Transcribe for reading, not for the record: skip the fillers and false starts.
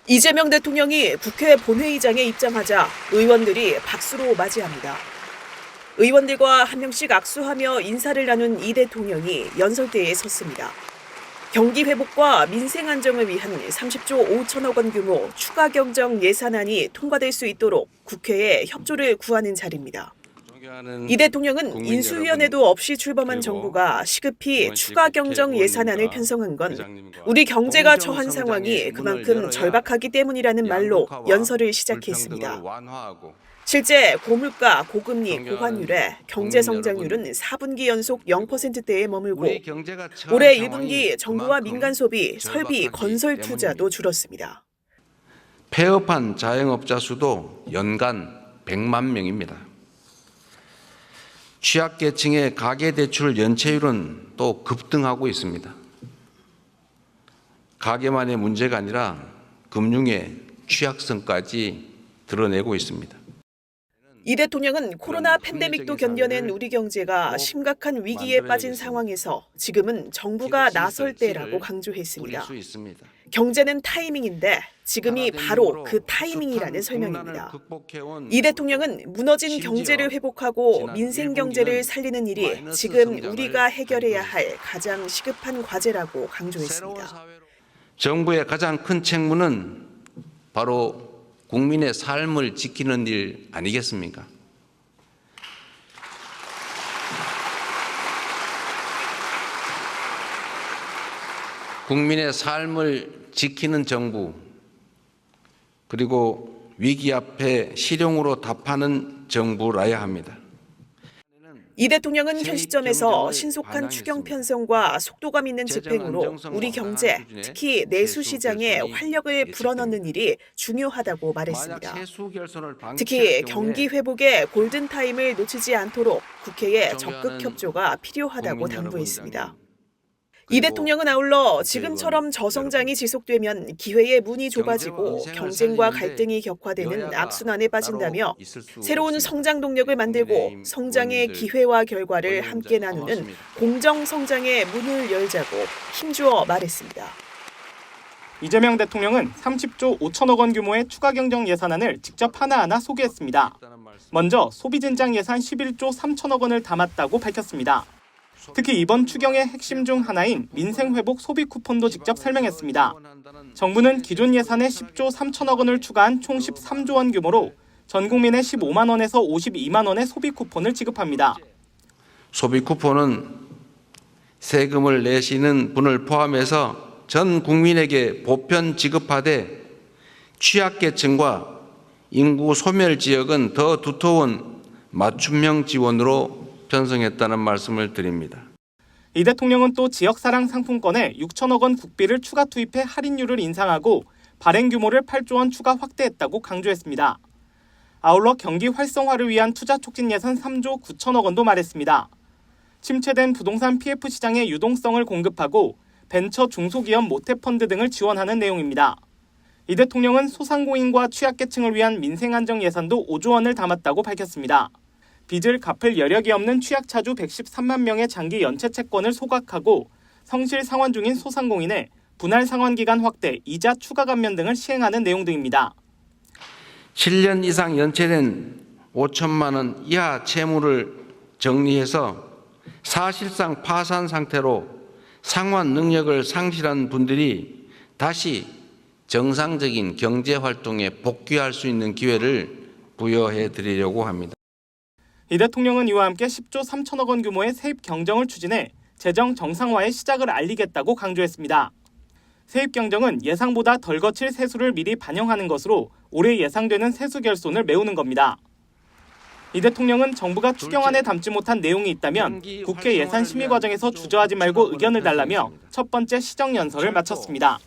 이재명 대통령이 국회 본회의장에 입장하자 의원들이 박수로 맞이합니다. 의원들과 한 명씩 악수하며 인사를 나눈 이 대통령이 연설대에 섰습니다. 경기 회복과 민생 안정을 위한 30조 5천억 원 규모 추가 경정 예산안이 통과될 수 있도록 국회에 협조를 구하는 자리입니다. 이 대통령은 인수위원회도 없이 출범한 정부가 시급히 추가 경정 예산안을 편성한 건 우리 경제가 처한 상황이 그만큼 절박하기 때문이라는 말로 연설을 시작했습니다. 실제 고물가, 고금리, 고환율에 경제 성장률은 4분기 연속 0%대에 머물고 올해 1분기 정부와 민간 소비, 설비, 건설 투자도 줄었습니다. 폐업한 자영업자 수도 연간 100만 명입니다. 취약계층의 가계대출 연체율은 또 급등하고 있습니다. 가계만의 문제가 아니라 금융의 취약성까지 드러내고 있습니다. 이 대통령은 코로나 팬데믹도 견뎌낸 우리 경제가 심각한 위기에 빠진 상황에서 지금은 정부가 나설 때라고 강조했습니다. 경제는 타이밍인데 지금이 바로 그 타이밍이라는 설명입니다. 이 대통령은 무너진 경제를 회복하고 민생 경제를 살리는 일이 지금 우리가 해결해야 할 가장 시급한 과제라고 강조했습니다. 정부의 가장 큰 책무는 바로 국민의 삶을 지키는 일 아니겠습니까? 국민의 삶을 지키는 정부, 그리고 위기 앞에 실용으로 답하는 정부라야 합니다. 이 대통령은 현 시점에서 신속한 추경 편성과 속도감 있는 집행으로 우리 경제, 특히 내수 시장에 활력을 불어넣는 일이 중요하다고 말했습니다. 특히 경기 회복의 골든타임을 놓치지 않도록 국회에 적극 협조가 필요하다고 당부했습니다. 이 대통령은 아울러 지금처럼 저성장이 지속되면 기회의 문이 좁아지고 경쟁과 갈등이 격화되는 악순환에 빠진다며 새로운 성장 동력을 만들고 성장의 기회와 결과를 함께 나누는 공정 성장의 문을 열자고 힘주어 말했습니다. 이재명 대통령은 30조 5천억 원 규모의 추가 경정 예산안을 직접 하나하나 소개했습니다. 먼저 소비진장 예산 11조 3천억 원을 담았다고 밝혔습니다. 특히 이번 추경의 핵심 중 하나인 민생회복 소비 쿠폰도 직접 설명했습니다. 정부는 기존 예산에 10조 3천억 원을 추가한 총 13조 원 규모로 전 국민에 15만 원에서 52만 원의 소비 쿠폰을 지급합니다. 소비 쿠폰은 세금을 내시는 분을 포함해서 전 국민에게 보편 지급하되 취약계층과 인구 소멸 지역은 더 두터운 맞춤형 지원으로 편성했다는 말씀을 드립니다. 이 대통령은 또 지역사랑 상품권에 6천억 원 국비를 추가 투입해 할인율을 인상하고 발행 규모를 8조 원 추가 확대했다고 강조했습니다. 아울러 경기 활성화를 위한 투자 촉진 예산 3조 9천억 원도 말했습니다. 침체된 부동산 PF 시장의 유동성을 공급하고 벤처 중소기업 모태펀드 등을 지원하는 내용입니다. 이 대통령은 소상공인과 취약계층을 위한 민생안정 예산도 5조 원을 담았다고 밝혔습니다. 빚을 갚을 여력이 없는 취약차주 113만 명의 장기 연체 채권을 소각하고 성실 상환 중인 소상공인의 분할 상환 기간 확대, 이자 추가 감면 등을 시행하는 내용 등입니다. 7년 이상 연체된 5천만 원 이하 채무를 정리해서 사실상 파산 상태로 상환 능력을 상실한 분들이 다시 정상적인 경제 활동에 복귀할 수 있는 기회를 부여해 드리려고 합니다. 이 대통령은 이와 함께 10조 3천억 원 규모의 세입 경정을 추진해 재정 정상화의 시작을 알리겠다고 강조했습니다. 세입 경정은 예상보다 덜 거칠 세수를 미리 반영하는 것으로 올해 예상되는 세수 결손을 메우는 겁니다. 이 대통령은 정부가 추경안에 담지 못한 내용이 있다면 국회 예산 심의 과정에서 주저하지 말고 의견을 달라며 첫 번째 시정연설을 마쳤습니다.